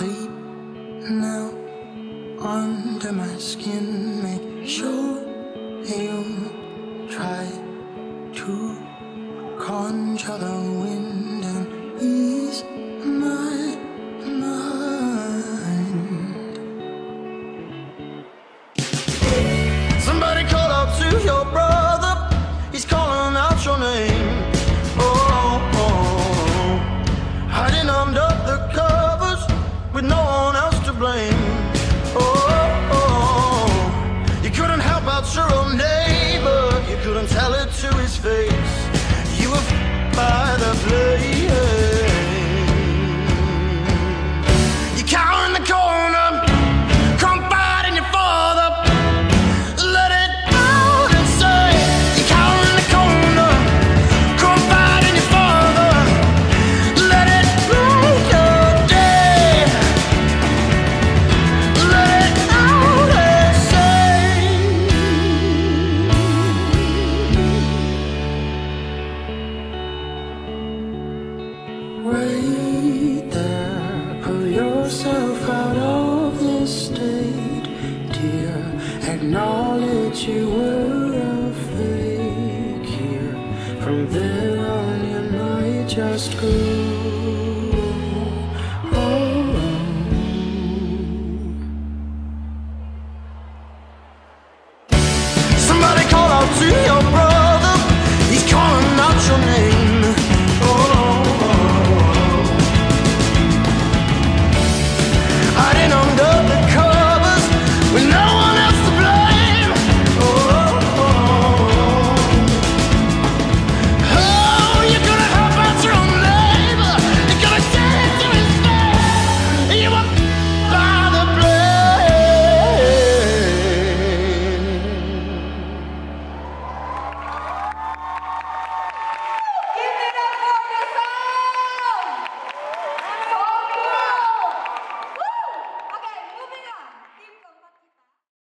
sleep now under my skin. Make sure you try to conjure the wind and ease my mind. Somebody call out to your brother, he's calling out your name. Oh, oh, hiding under the covers with no one else to blame. Oh, oh, you couldn't help out your own neighbor, you couldn't tell it to his face. You were by the blade. You cower in the corner, confiding your father. Let it out and say, you cower in the corner, confiding your father. Let it break your day. Let it out and say. Wait there, pull yourself out of this state, dear. Acknowledge you were a fake here. From there on you might just grow.